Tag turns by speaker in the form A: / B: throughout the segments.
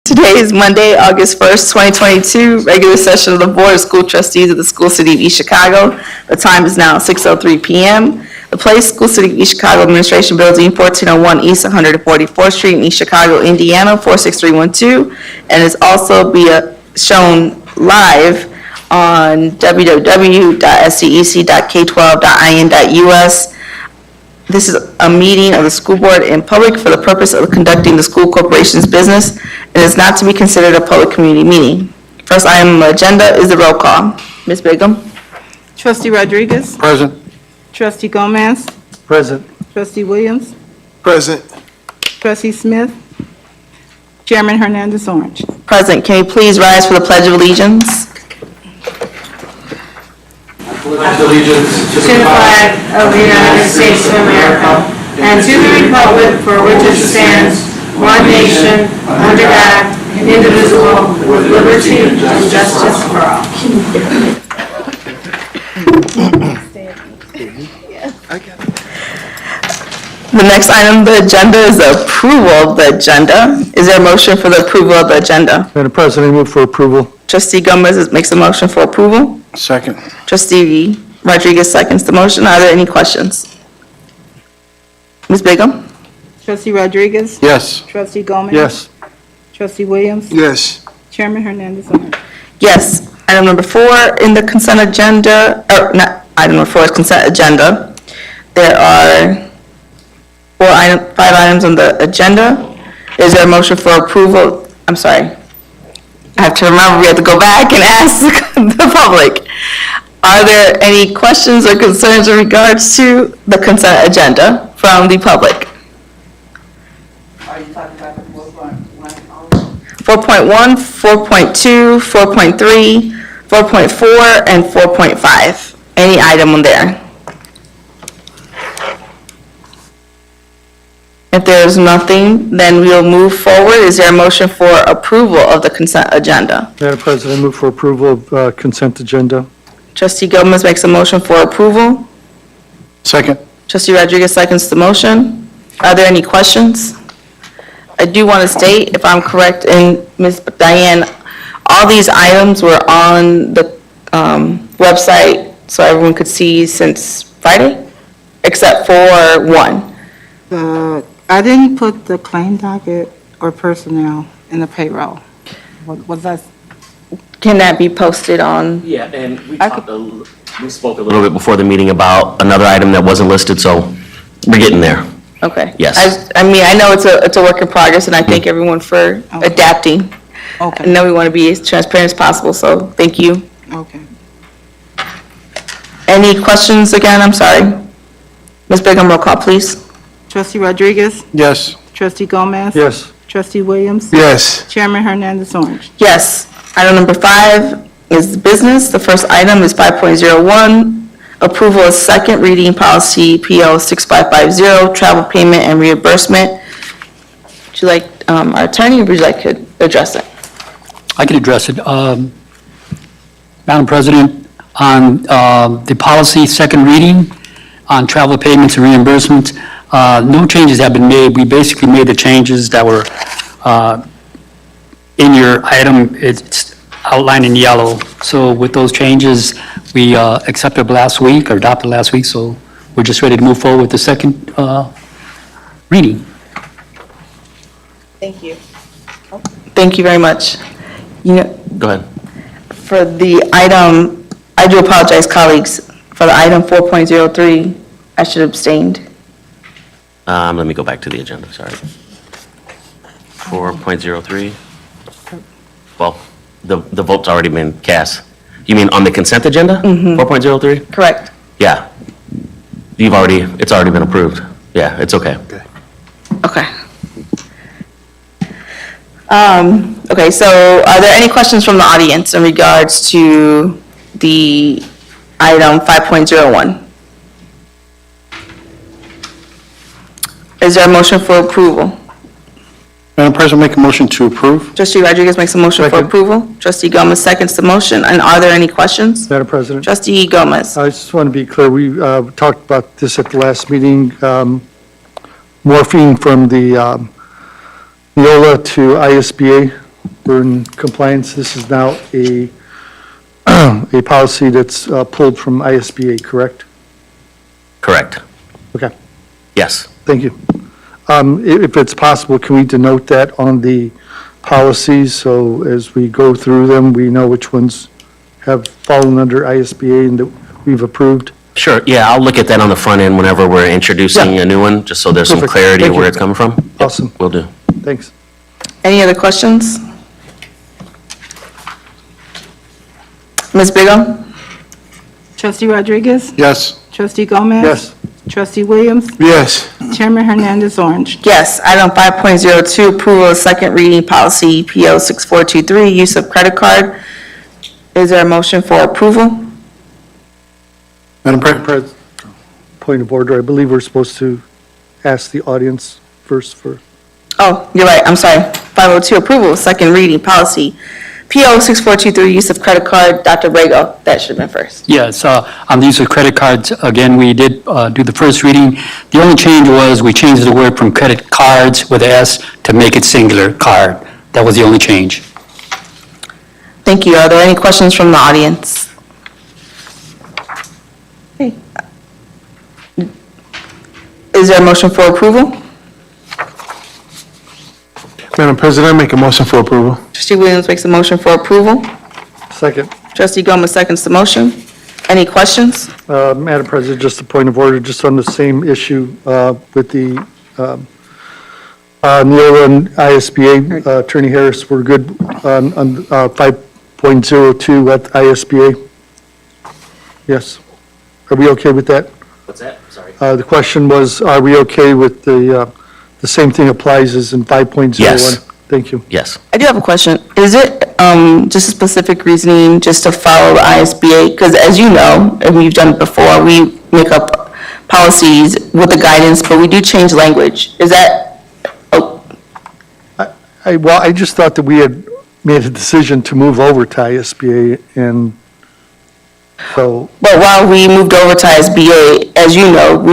A: Today is Monday, August 1st, 2022, regular session of the Board of School Trustees of the School City of East Chicago. The time is now 6:03 p.m. The place, School City of East Chicago Administration Building, 1401 East 144th Street in East Chicago, Indiana, 46312, and is also shown live on www.scec.k12.in.us. This is a meeting of the school board in public for the purpose of conducting the school corporation's business and is not to be considered a public community meeting. First item on the agenda is the roll call. Ms. Bigum?
B: Trustee Rodriguez?
C: Present.
B: Trustee Gomez?
C: Present.
B: Trustee Williams?
C: Present.
B: Trustee Smith? Chairman Hernandez Orange.
A: Present. Can you please rise for the Pledge of Allegiance?
D: I pledge allegiance to the flag of the United States of America and to the republic for which it stands, one nation, under God, indivisible, with liberty and justice for all.
A: The next item on the agenda is the approval of the agenda. Is there a motion for the approval of the agenda?
C: Madam President, I move for approval.
A: Trustee Gomez makes a motion for approval.
C: Second.
A: Trustee Rodriguez seconds the motion. Are there any questions? Ms. Bigum?
B: Trustee Rodriguez?
C: Yes.
B: Trustee Gomez?
C: Yes.
B: Trustee Williams?
C: Yes.
B: Chairman Hernandez Orange.
A: Yes. Item number 4 in the consent agenda, or not, item number 4 is consent agenda. There are 5 items on the agenda. Is there a motion for approval? I'm sorry. I have to remember we have to go back and ask the public. Are there any questions or concerns in regards to the consent agenda from the public?
D: Are you talking about the
A: 4.1, 4.2, 4.3, 4.4, and 4.5. Any item on there? If there's nothing, then we'll move forward. Is there a motion for approval of the consent agenda?
C: Madam President, I move for approval of consent agenda.
A: Trustee Gomez makes a motion for approval.
C: Second.
A: Trustee Rodriguez seconds the motion. Are there any questions? I do want to state, if I'm correct, and Ms. Diane, all these items were on the website so everyone could see since Friday, except for one.
B: I didn't put the claim docket or personnel in the payroll. Was that?
A: Can that be posted on?
E: Yeah, and we spoke a little bit before the meeting about another item that wasn't listed, so we're getting there.
A: Okay.
E: Yes.
A: I mean, I know it's a work in progress, and I thank everyone for adapting.
B: Okay.
A: I know we want to be as transparent as possible, so thank you.
B: Okay.
A: Any questions again? I'm sorry. Ms. Bigum, roll call, please.
B: Trustee Rodriguez?
C: Yes.
B: Trustee Gomez?
C: Yes.
B: Trustee Williams?
C: Yes.
B: Chairman Hernandez Orange.
A: Yes. Item number 5 is business. The first item is 5.01, approval of second reading policy PO 6550, travel payment and reimbursement. Would you like our attorney, or would you like to address it?
F: I can address it. Madam President, on the policy second reading on travel payments and reimbursements, no changes have been made. We basically made the changes that were in your item. It's outlined in yellow. So with those changes, we accepted last week, or adopted last week, so we're just ready to move forward with the second reading.
A: Thank you. Thank you very much. You know,
E: Go ahead.
A: for the item, I do apologize, colleagues. For the item 4.03, I should have abstained.
E: Let me go back to the agenda, sorry. 4.03. Well, the vote's already been cast. You mean on the consent agenda? 4.03?
A: Correct.
E: Yeah. It's already been approved. Yeah, it's okay.
A: Okay. Okay, so are there any questions from the audience in regards to the item 5.01? Is there a motion for approval?
C: Madam President, make a motion to approve.
A: Trustee Rodriguez makes a motion for
C: Second.
A: approval. Trustee Gomez seconds the motion. And are there any questions?
C: Madam President,
A: Trustee Gomez.
C: I just want to be clear. We talked about this at the last meeting, morphine from the Neola to ISBA we're in compliance. This is now a, a policy that's pulled from ISBA, correct?
E: Correct.
C: Okay,
E: Yes.
C: thank you. If it's possible, can we denote that on the policies, so as we go through them, we know which ones have fallen under ISBA and that we've approved?
E: Sure, yeah, I'll look at that on the front end whenever we're introducing
C: Yeah.
E: a new one, just so there's some
C: Perfect.
E: clarity of
C: Thank
E: where
C: you.
E: it's coming from. Yep,
C: Awesome.
E: Will do.
C: Thanks.
A: Any other questions? Ms. Bigum?
B: Trustee Rodriguez?
G: Yes.
B: Trustee Gomez?
C: Yes.
B: Trustee Williams?
G: Yes.
B: Chairman Hernandez Orange.
A: Yes. Item 5.02, approval of second reading policy PO 6423, use of credit card. Is there a motion for approval?
G: Madam President,
C: Point of order, I believe we're supposed to ask the audience first for,
A: Oh, you're right, I'm sorry. 502, approval of second reading policy PO 6423, use of credit card. Dr. Rego, that should have been first.
F: Yes, on the use of credit cards, again, we did do the first reading. The only change was we changed the word from credit cards with an S to make it singular card. That was the only change.
A: Thank you. Are there any questions from the audience? Okay. Is there a motion for approval?
G: Madam President, I make a motion for approval.
A: Trustee Williams makes a motion for approval.
C: second.
A: Trustee Gomez seconds the motion. Any questions?
C: Madam President, just a point of order, just on the same issue with the Neola and ISBA, Attorney Harris, we're good on 5.02 at ISBA? Yes. Are we okay with that?
E: What's that? Sorry.
C: The question was, are we okay with the same thing applies as in 5.01?
E: Yes.
C: Thank you.
E: Yes.
A: I do have a question. Is it just a specific reasoning just to follow the ISBA? Because as you know, and we've done it before, we make up policies with the guidance, but we do change language. Is that, oh,
C: Well, I just thought that we had made a decision to move over to ISBA, and so,
A: but while we moved over to ISBA, as you know,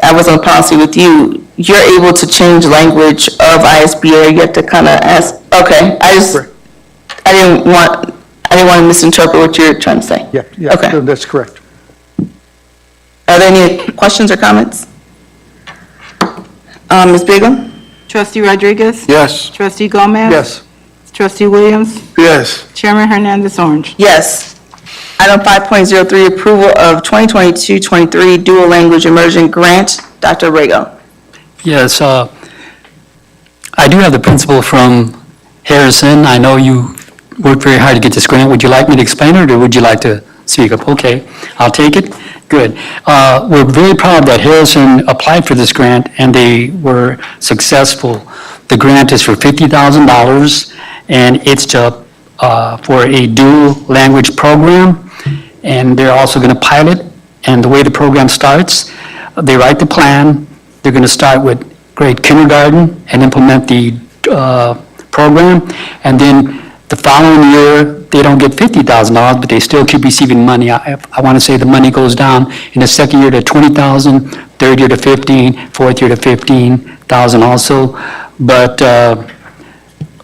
A: I was on policy with you, you're able to change language of ISBA, you have to kind of ask, okay, I didn't want to misinterpret what you're trying to say.
C: yeah,
A: Okay.
C: that's correct.
A: Are there any questions or comments? Ms. Bigum?
B: Trustee Rodriguez?
G: Yes.
B: Trustee Gomez?
C: Yes,
B: Trustee Williams?
G: Yes.
B: Chairman Hernandez Orange.
A: Yes. Item 5.03, approval of 2022-23 dual language immersion grant. Dr. Rego.
F: Yes, I do have the principal from Harrison. I know you worked very hard to get this grant. Would you like me to explain it, or would you like to speak up? Okay, I'll take it. Good. We're very proud that Harrison applied for this grant, and they were successful. The grant is for $50,000, and it's for a dual language program, and they're also going to pilot. And the way the program starts, they write the plan. They're going to start with grade kindergarten and implement the program. And then the following year, they don't get $50,000, but they still keep receiving money. I want to say the money goes down in the second year to $20,000, third year to $15,000, fourth year to $15,000 also. But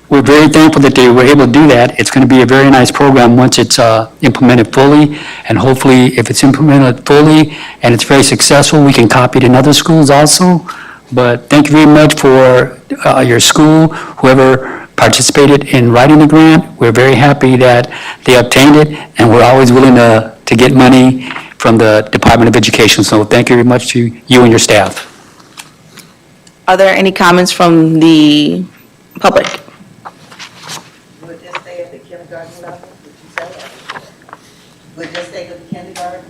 F: we're very thankful that they were able to do that. It's going to be a very nice program once it's implemented fully, and hopefully, if it's implemented fully and it's very successful, we can copy it in other schools also. But thank you very much for your school, whoever participated in writing the grant. We're very happy that they obtained it, and we're always willing to get money from the Department of Education. So thank you very much to you and your staff.
A: Are there any comments from the public?
H: Would this stay at the kindergarten level, would you say that? Would this stay at the kindergarten?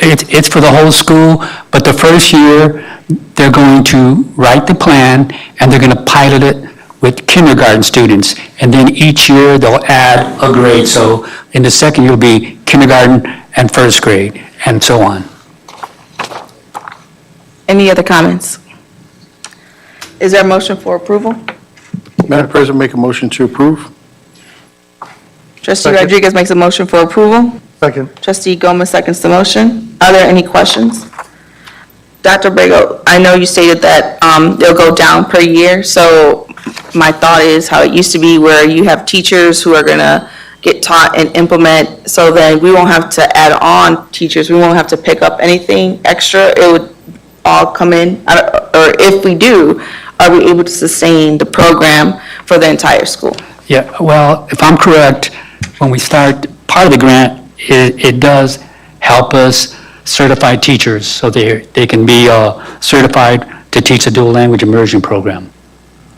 F: It's for the whole school, but the first year, they're going to write the plan, and they're going to pilot it with kindergarten students. And then each year, they'll add a grade. So in the second year, it'll be kindergarten and first grade, and so on.
A: Any other comments? Is there a motion for approval?
G: Madam President, make a motion to approve.
A: Trustee
C: Second.
A: Rodriguez makes a motion for approval.
C: second.
A: Trustee Gomez seconds the motion. Are there any questions? Dr. Brego, I know you stated that they'll go down per year, so my thought is how it used to be where you have teachers who are gonna get taught and implement, so then we won't have to add on teachers, we won't have to pick up anything extra, it would all come in, or if we do, are we able to sustain the program for the entire school?
F: Yeah, well, if I'm correct, when we start, part of the grant, it does help us certify teachers, so they can be certified to teach the dual language immersion program.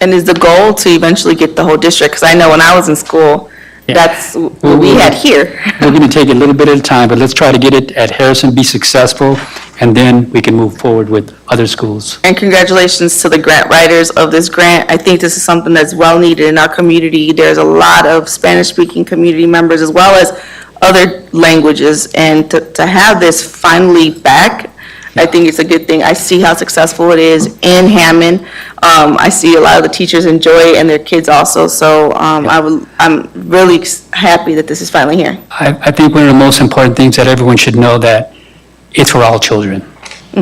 A: And is the goal to eventually get the whole district? Because I know when I was in school,
F: Yeah.
A: that's what we had here.
F: We're going to take it a little bit at a time, but let's try to get it at Harrison, be successful, and then we can move forward with other schools.
A: And congratulations to the grant writers of this grant. I think this is something that's well needed in our community. There's a lot of Spanish-speaking community members as well as other languages. And to have this finally back, I think it's a good thing. I see how successful it is in Hammond. I see a lot of the teachers enjoy it and their kids also. So I'm really happy that this is finally here.
F: I think one of the most important things that everyone should know that it's for all children.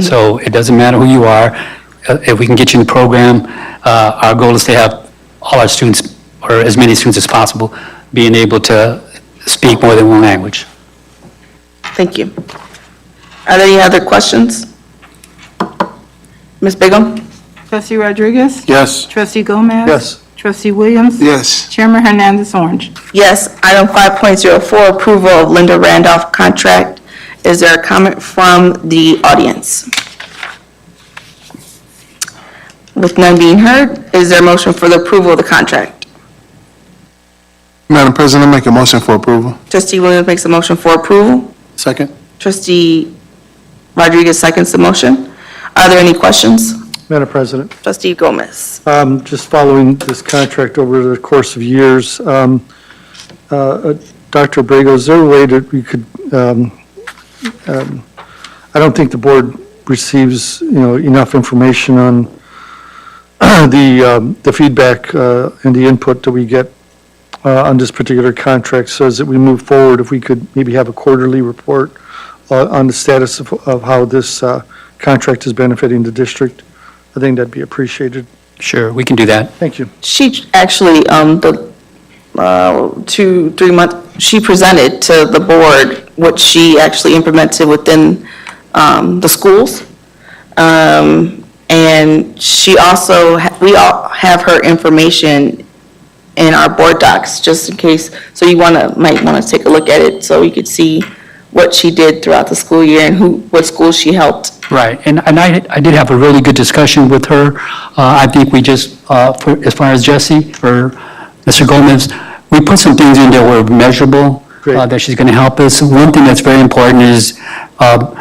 F: So it doesn't matter who you are. If we can get you in the program, our goal is to have all our students, or as many students as possible, being able to speak more than one language.
A: Thank you. Are there any other questions? Ms. Bigum?
B: Trustee Rodriguez?
G: Yes.
B: Trustee Gomez?
C: Yes.
B: Trustee Williams?
G: Yes.
B: Chairman Hernandez Orange.
A: Yes. Item 5.04, approval of Linda Randolph contract. Is there a comment from the audience? With none being heard, is there a motion for the approval of the contract?
G: Madam President, I make a motion for approval.
A: Trustee Williams makes a motion for approval.
G: Second.
A: Trustee Rodriguez seconds the motion. Are there any questions?
C: Madam President,
A: Trustee Gomez?
C: just following this contract over the course of years, Dr. Abrego, is there a way that we could, I don't think the board receives, enough information on the feedback and the input that we get on this particular contract, so as that we move forward, if we could maybe have a quarterly report on the status of how this contract is benefiting the district, I think that'd be appreciated.
F: Sure, we can do that.
C: Thank you.
A: She actually, 2-3 months, she presented to the board what she actually implemented within the schools. And she also, we all have her information in our board docs, just in case, so you might want to take a look at it, so you could see what she did throughout the school year and what schools she helped.
F: Right, and I did have a really good discussion with her. I think we just, as far as Jesse, or Mr. Gomez, we put some things in there that were measurable,
C: Great.
F: that she's going to help us. One thing that's very important is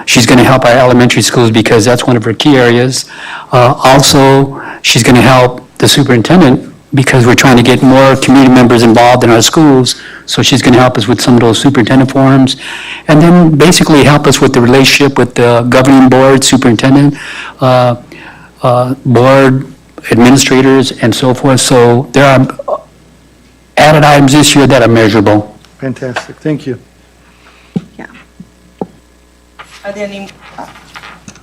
F: she's going to help our elementary schools because that's one of her key areas. Also, she's going to help the superintendent because we're trying to get more community members involved in our schools. So she's going to help us with some of those superintendent forums. And then basically help us with the relationship with the governing board, superintendent, board administrators, and so forth. So there are added items this year that are measurable.
C: Fantastic, thank you.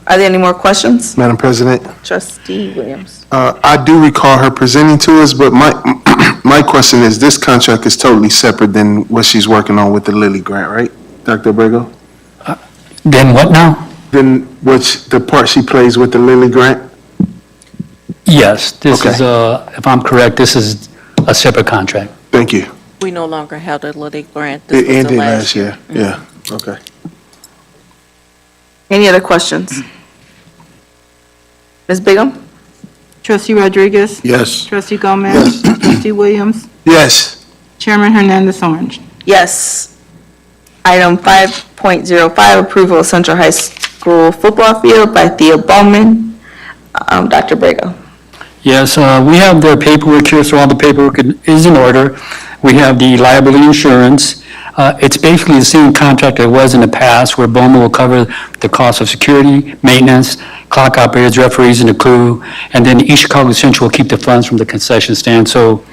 A: Are there any more questions?
G: Madam President,
A: Trustee Williams?
G: I do recall her presenting to us, but my question is, this contract is totally separate than what she's working on with the Lilly grant, right, Dr. Abrego?
F: Then what now?
G: Then the part she plays with the Lilly grant?
F: Yes, this
G: Okay.
F: is, if I'm correct, this is a separate contract.
G: Thank you.
I: We no longer have the Liddy grant.
G: It
I: This was the
G: ended last year, yeah, okay.
A: Any other questions? Ms. Bigum?
B: Trustee Rodriguez?
G: Yes.
B: Trustee Gomez? Trustee Williams?
G: Yes.
B: Chairman Hernandez Orange.
A: Yes. Item 5.05, approval of Central High School football field by Thea Bowman. Dr. Abrego?
F: Yes, we have their paperwork here, so all the paperwork is in order. We have the liability insurance. It's basically the same contract it was in the past, where Bowman will cover the cost of security, maintenance, clock operators, referees, and the crew, and then East Chicago Central will keep the funds from the concession stand. So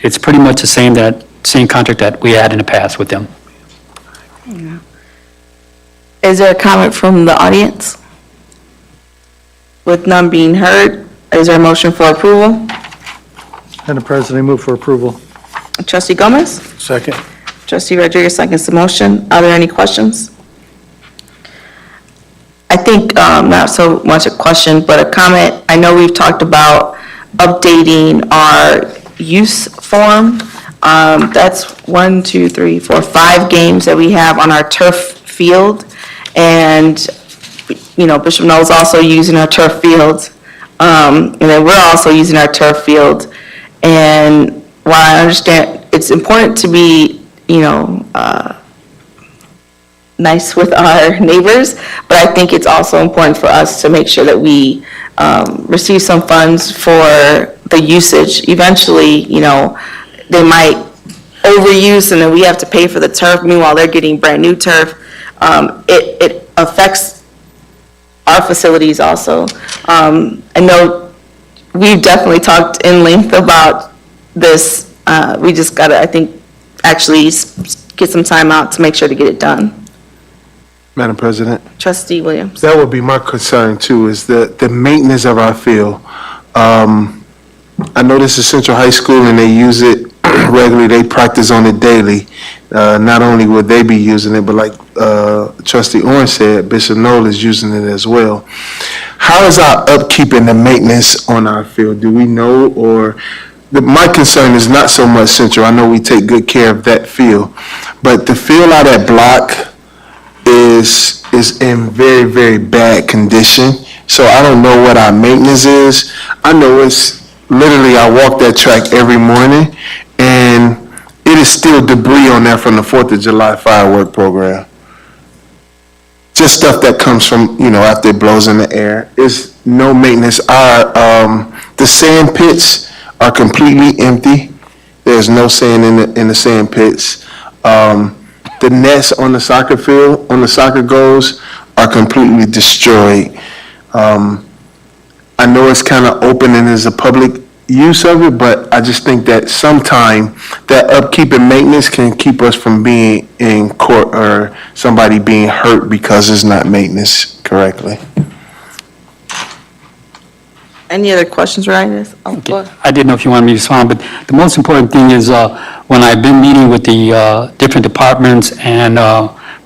F: it's pretty much the same contract that we had in the past with them.
A: Is there a comment from the audience? With none being heard, is there a motion for approval?
C: Madam President, I move for approval.
A: Trustee Gomez?
C: Second.
A: Trustee Rodriguez seconds the motion. Are there any questions? I think, not so much a question, but a comment. I know we've talked about updating our use form. That's 5 games that we have on our turf field. And, you know, Bishop Knoll's also using our turf field. And then we're also using our turf field. And while I understand it's important to be, you know, nice with our neighbors, but I think it's also important for us to make sure that we receive some funds for the usage. Eventually, you know, they might overuse and then we have to pay for the turf, meanwhile they're getting brand-new turf. It affects our facilities also. I know we've definitely talked in length about this. We just gotta, I think, actually get some time out to make sure to get it done.
G: Madam President?
A: Trustee Williams.
G: That would be my concern too, is the maintenance of our field. I know this is Central High School and they use it regularly, they practice on it daily. Not only would they be using it, but like Trustee Orange said, Bishop Knoll is using it as well. How is our upkeep and the maintenance on our field? Do we know, or, my concern is not so much Central, I know we take good care of that field, but the field out at Block is in very, very bad condition. So I don't know what our maintenance is. I know it's literally, I walk that track every morning and it is still debris on there from the 4th of July firework program. Just stuff that comes from, you know, after it blows in the air. It's no maintenance. The sand pits are completely empty. There's no sand in the sand pits. The nets on the soccer field, on the soccer goals, are completely destroyed. I know it's kind of open and there's a public use of it, but I just think that sometime that upkeep and maintenance can keep us from being in court or somebody being hurt because it's not maintenance correctly.
A: Any other questions regarding this? Oh, go ahead.
F: I didn't know if you wanted me to respond, but the most important thing is when I've been meeting with the different departments and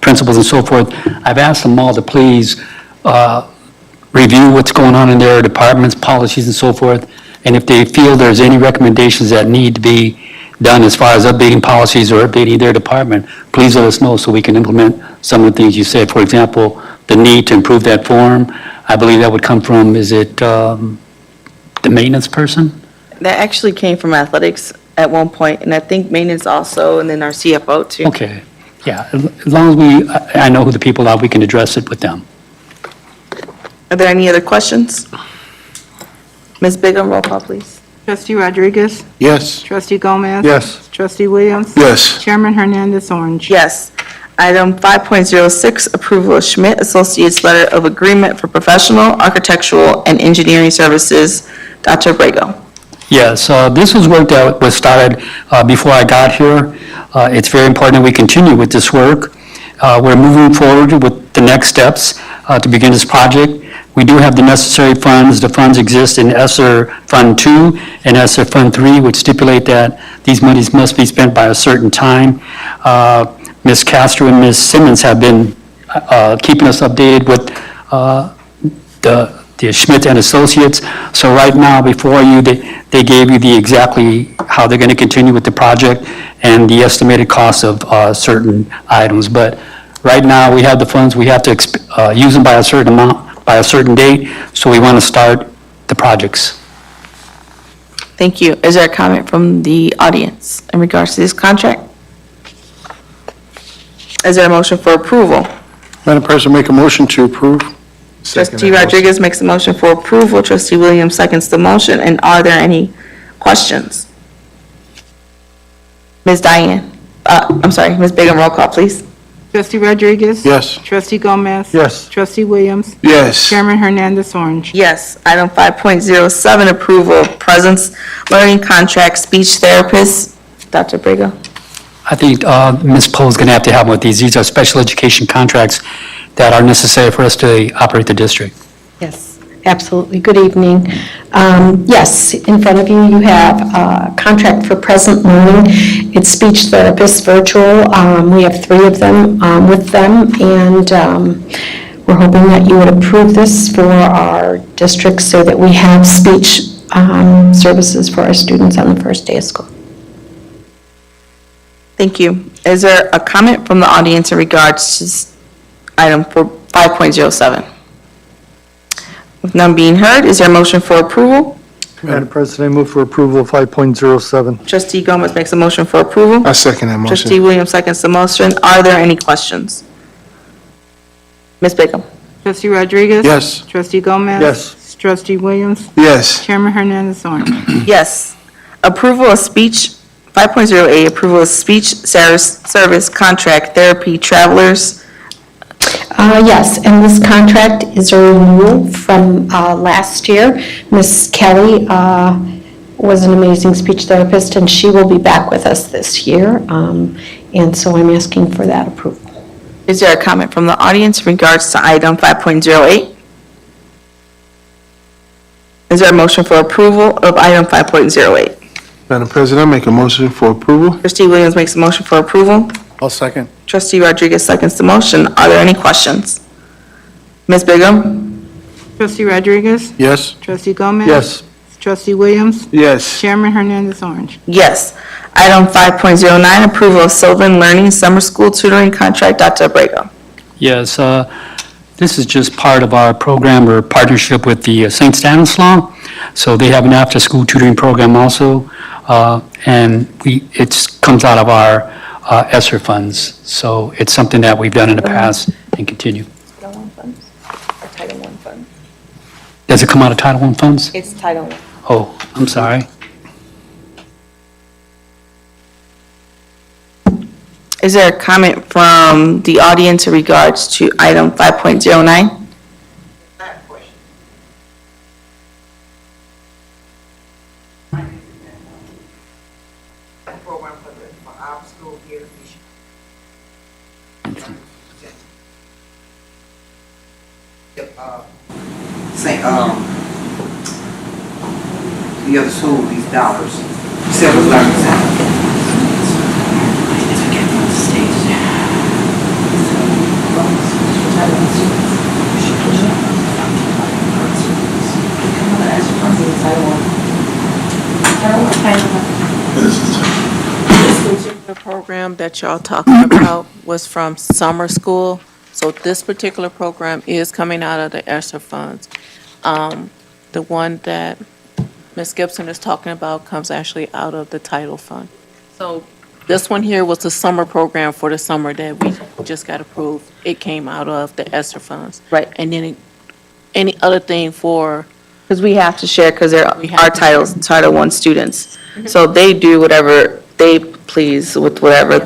F: principals and so forth, I've asked them all to please review what's going on in their departments, policies and so forth, and if they feel there's any recommendations that need to be done as far as updating policies or updating their department, please let us know so we can implement some of the things you said. For example, the need to improve that form, I believe that would come from, is it the maintenance person?
A: That actually came from athletics at one point, and I think maintenance also, and then our CFO too.
F: Okay, yeah, as long as I know who the people are, we can address it with them.
A: Are there any other questions? Ms. Bigum, roll call, please.
B: Trustee Rodriguez?
G: Yes.
B: Trustee Gomez?
C: Yes.
B: Trustee Williams?
G: Yes.
B: Chairman Hernandez Orange?
A: Yes. Item 5.06, approval of Schmidt Associates Letter of Agreement for Professional, Architectural, and Engineering Services. Dr. Abrego.
F: Yes, this was work that was started before I got here. It's very important that we continue with this work. We're moving forward with the next steps to begin this project. We do have the necessary funds. The funds exist in ESSER Fund 2 and ESSER Fund 3, which stipulate that these monies must be spent by a certain time. Ms. Castro and Ms. Simmons have been keeping us updated with the Schmidt and Associates. So right now, before you, they gave you the exactly how they're going to continue with the project and the estimated cost of certain items. But right now, we have the funds. We have to use them by a certain amount, by a certain date, so we want to start the projects.
A: Thank you. Is there a comment from the audience in regards to this contract? Is there a motion for approval?
C: Madam President, make a motion to approve.
A: Trustee Rodriguez makes a motion for approval. Trustee Williams seconds the motion. And are there any questions? Ms. Diane, I'm sorry, Ms. Bigum, roll call, please.
B: Trustee Rodriguez?
C: Yes.
B: Trustee Gomez?
C: Yes.
B: Trustee Williams?
G: Yes.
B: Chairman Hernandez Orange?
A: Yes. Item 5.07, approval of presence learning contract speech therapist. Dr. Abrego.
F: I think Ms. Poe is going to have to help with these. These are special education contracts that are necessary for us to operate the district.
A: Yes.
J: Absolutely. Good evening. Yes, in front of you, you have a contract for present learning. It's speech therapists virtual. We have 3 of them with them, and we're hoping that you would approve this for our district so that we have speech services for our students on the first day of school.
A: Thank you. Is there a comment from the audience in regards to item 5.07? With none being heard, is there a motion for approval?
C: Madam President, I move for approval of 5.07.
A: Trustee Gomez makes a motion for approval.
G: I second that
A: Trustee
G: motion.
A: Williams seconds the motion. Are there any questions? Ms. Bigum?
B: Trustee Rodriguez?
G: Yes.
B: Trustee Gomez?
C: Yes.
B: Trustee Williams?
G: Yes.
B: Chairman Hernandez on.
A: Yes. Approval of speech, 5.08, approval of speech service contract therapy travelers.
J: Yes, and this contract is a renewal from last year. Miss Kelly was an amazing speech therapist, and she will be back with us this year. And so I'm asking for that approval.
A: Is there a comment from the audience in regards to item 5.08? Is there a motion for approval of item 5.08?
G: Madam President, I make a motion for approval.
A: Trustee Williams makes a motion for approval.
C: I'll second.
A: Trustee Rodriguez seconds the motion. Are there any questions? Ms. Bigum?
B: Trustee Rodriguez?
G: Yes.
B: Trustee Gomez?
C: Yes.
B: Trustee Williams?
G: Yes.
B: Chairman Hernandez Orange.
A: Yes. Item 5.09, approval of Sylvan Learning Summer School Tutoring Contract. Dr. Abrego.
F: Yes, this is just part of our program or partnership with the St. Stanislaus. So they have an after-school tutoring program also, and it comes out of our ESSER funds. So it's something that we've done in the past and continue.
A: Title I funds or Title I funds?
F: Does it come out of Title I funds?
A: It's Title I.
F: Oh, I'm sorry.
A: Is there a comment from the audience in regards to item 5.09?
H: I have a question. Program for our school here in Michigan. The other school, these dollars, several learning centers.
I: This particular program that y'all talking about was from summer school. So this particular program is coming out of the ESSER funds. The one that Ms. Gibson is talking about comes actually out of the title fund. So this one here was the summer program for the summer that we just got approved. It came out of the ESSER funds.
A: Right.
I: And then any other thing for,
A: Because we have to share, because they're
I: We have
A: our
I: to
A: Title I students. So they do whatever they please with whatever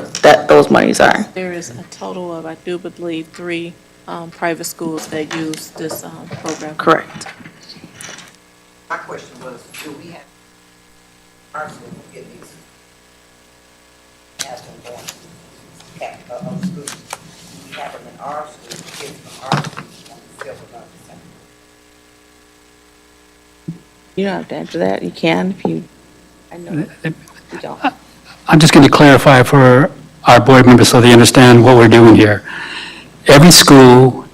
A: those monies are.
I: there is a total of, I do believe, 3 private schools that use this program.
A: Correct.
H: My question was, do we have our school get these? Ask them going to other schools. Do we have them in our school, kids from our schools on the Silver Learning Center?
A: You don't have to answer that. You can if you, I know you don't.
F: I'm just going to clarify for our board members so they understand what we're doing here. Every school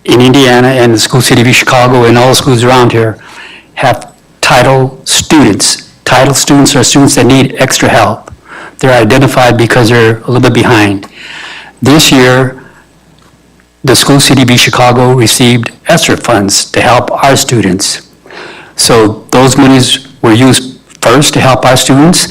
F: in Indiana and the school city of Chicago and all the schools around here have title students. Title students are students that need extra help. They're identified because they're a little bit behind. This year, the school city of Chicago received ESSER funds to help our students. So those monies were used first to help our students,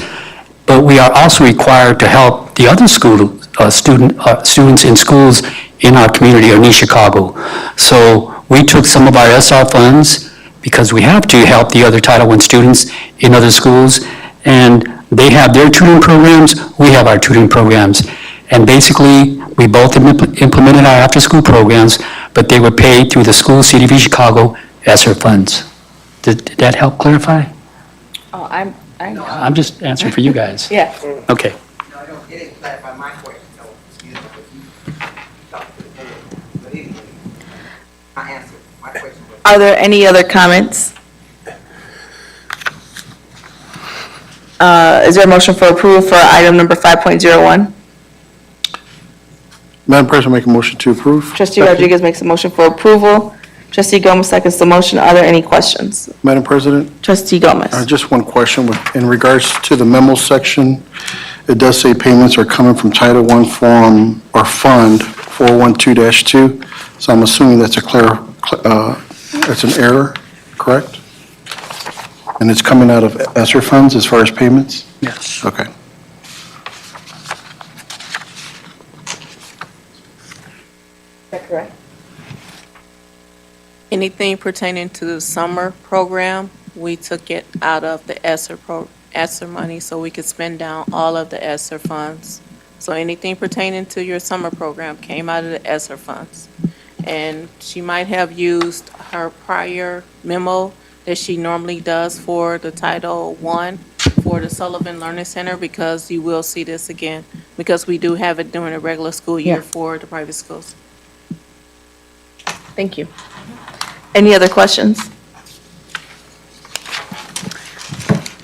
F: but we are also required to help the other students in schools in our community or in Chicago. So we took some of our ESSER funds because we have to help the other Title I students in other schools, and they have their tutoring programs, we have our tutoring programs. And basically, we both implemented our after-school programs, but they were paid through the school city of Chicago ESSER funds. Did that help clarify?
A: Oh, I know.
F: I'm just answering for you guys.
A: Yeah.
F: Okay.
H: No, it didn't clarify my question, no, excuse me, but you talked to the board, but anyway. My answer, my question was.
A: Are there any other comments? Is there a motion for approval for item number 5.01?
C: Madam President, make a motion to approve.
A: Trustee Rodriguez makes a motion for approval. Trustee Gomez seconds the motion. Are there any questions?
C: Madam President,
A: Trustee Gomez.
C: just one question in regards to the memo section. It does say payments are coming from Title I Form or Fund 412-2, so I'm assuming that's that's an error, correct? And it's coming out of ESSER funds as far as payments?
F: Yes.
C: Okay.
A: Is that correct?
I: Anything pertaining to the summer program, we took it out of the ESSER money so we could spend down all of the ESSER funds. So anything pertaining to your summer program came out of the ESSER funds. And she might have used her prior memo that she normally does for the Title I for the Sullivan Learning Center, because you will see this again, because we do have it during the regular school year
A: Yeah.
I: for the private schools.
A: Thank you. Any other questions?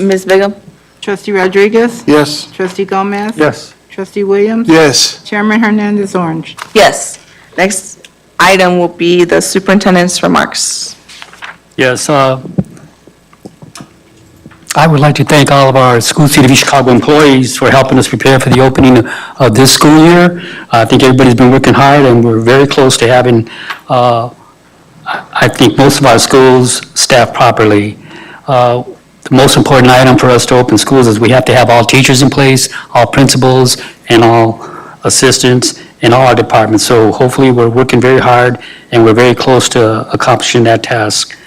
A: Ms. Bigum?
B: Trustee Rodriguez?
C: Yes.
B: Trustee Gomez?
C: Yes.
B: Trustee Williams?
G: Yes.
B: Chairman Hernandez Orange.
A: Yes. Next item will be the superintendent's remarks.
F: Yes, I would like to thank all of our School City of Chicago employees for helping us prepare for the opening of this school year. I think everybody's been working hard, and we're very close to having, I think, most of our schools staffed properly. The most important item for us to open schools is we have to have all teachers in place, all principals, and all assistants in all our departments. So hopefully, we're working very hard, and we're very close to accomplishing that task.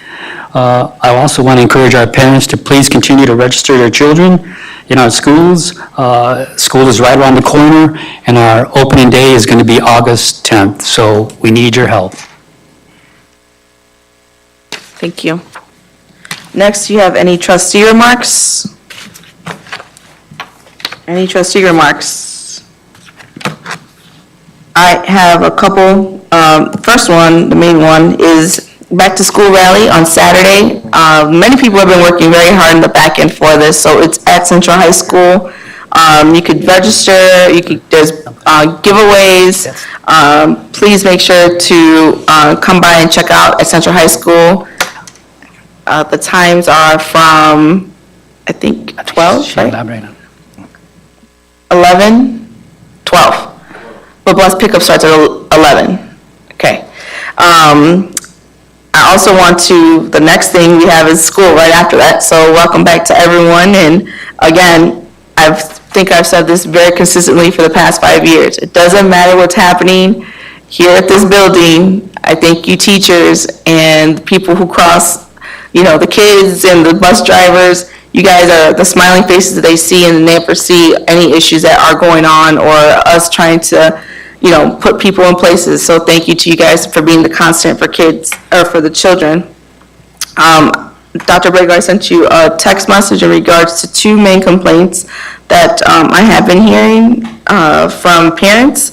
F: I also want to encourage our parents to please continue to register their children in our schools. School is right around the corner, and our opening day is going to be August 10th, so we need your help.
A: Thank you. Next, you have any trustee remarks? Any trustee remarks? I have a couple. First one, the main one, is back to school rally on Saturday. Many people have been working very hard in the back end for this, so it's at Central High School. You could register, there's giveaways. Please make sure to come by and check out at Central High School. The times are from, I think, 12, right? 11, 12. But bus pickup starts at 11. Okay. I also want to, the next thing we have is school right after that, so welcome back to everyone. And again, I think I've said this very consistently for the past 5 years. It doesn't matter what's happening here at this building. I thank you teachers and people who cross, the kids and the bus drivers. You guys are the smiling faces that they see, and they never see any issues that are going on or us trying to put people in places. So thank you to you guys for being the constant for kids, or for the children. Dr. Brager, I sent you a text message in regards to 2 main complaints that I have been hearing from parents,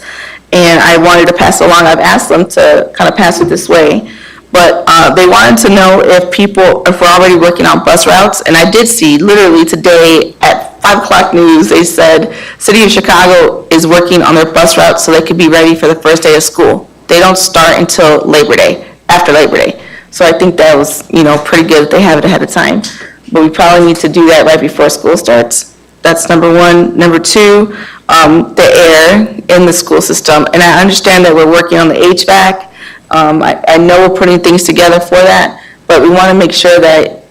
A: and I wanted to pass along. I've asked them to kind of pass it this way. But they wanted to know if we're already working on bus routes. And I did see, literally today at 5 o'clock news, they said City of Chicago is working on their bus routes so they could be ready for the first day of school. They don't start until Labor Day, after Labor Day. So I think that was, pretty good that they have it ahead of time. But we probably need to do that right before school starts. That's number one. Number two, the air in the school system. And I understand that we're working on the HVAC. I know we're putting things together for that, but we want to make sure that,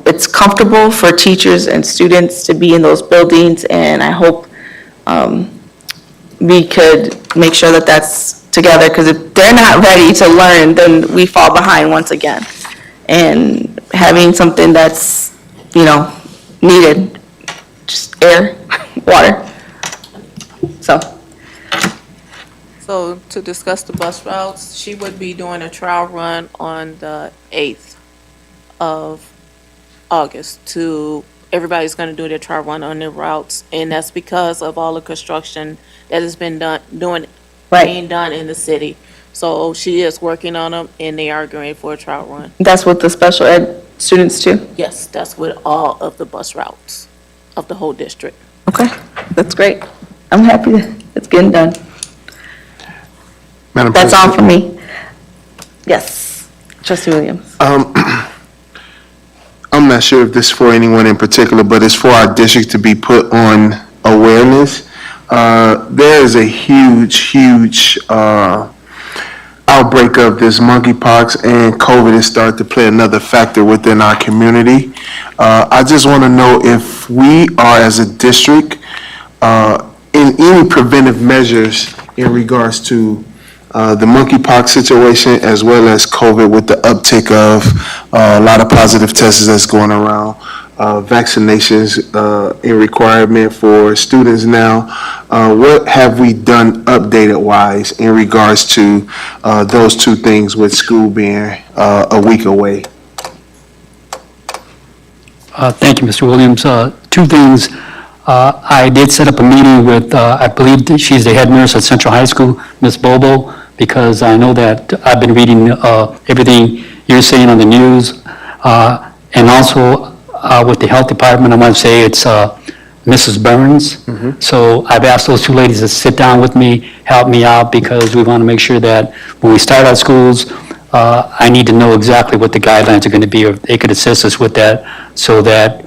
A: it's comfortable for teachers and students to be in those buildings, and I hope we could make sure that that's together, because if they're not ready to learn, then we fall behind once again. And having something that's, needed, just air, water.
I: So to discuss the bus routes, she would be doing a trial run on the 8th of August everybody's going to do their trial run on their routes, and that's because of all the construction that has been being done in the city. So she is working on them, and they are going for a trial run.
A: That's what the special ed students too?
I: Yes, that's with all of the bus routes of the whole district.
A: Okay, that's great. I'm happy that it's getting done.
G: Madam
A: That's all
G: President.
A: for me. Yes, trustee Williams.
G: I'm not sure if this is for anyone in particular, but it's for our district to be put on awareness. There is a huge outbreak of this monkeypox, and COVID has started to play another factor within our community. I just want to know if we are, as a district, in any preventive measures in regards to the monkeypox situation, as well as COVID with the uptick of a lot of positive tests that's going around, vaccinations in requirement for students now. What have we done updated-wise in regards to those two things, with school being a week away?
F: Thank you, Mr. Williams. Two things. I did set up a meeting with, I believe that she's the head nurse at Central High School, Ms. Bobo, because I know that I've been reading everything you're saying on the news. And also with the health department, I want to say it's Mrs. Burns. So I've asked those two ladies to sit down with me, help me out, because we want to make sure that when we start our schools, I need to know exactly what the guidelines are going to be, or if they could assist us with that, so that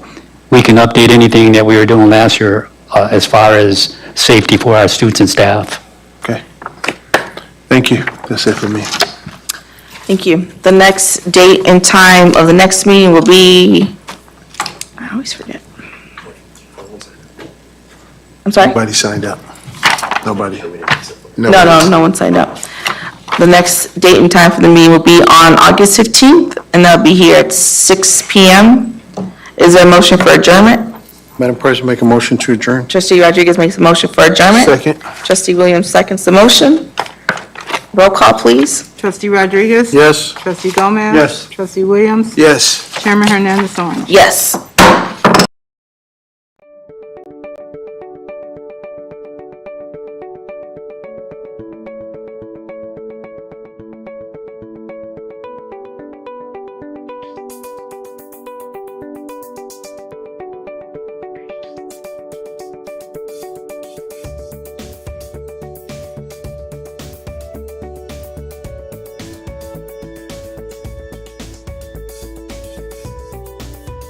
F: we can update anything that we were doing last year as far as safety for our students and staff.
G: Okay. Thank you. That's it for me.
A: Thank you. The next date and time of the next meeting will be, I always forget. I'm sorry?
G: Nobody signed up. Nobody.
A: No one signed up. The next date and time for the meeting will be on August 15th, and that'll be here at 6 PM. Is there a motion for adjournment?
C: Madam President, make a motion to adjourn.
A: Trustee Rodriguez makes a motion for adjournment.
G: Second.
A: Trustee Williams seconds the motion. Roll call, please.
B: Trustee Rodriguez?
C: Yes.
B: Trustee Gomez?
C: Yes.
B: Trustee Williams?
G: Yes.
B: Chairman Hernandez on.
A: Yes.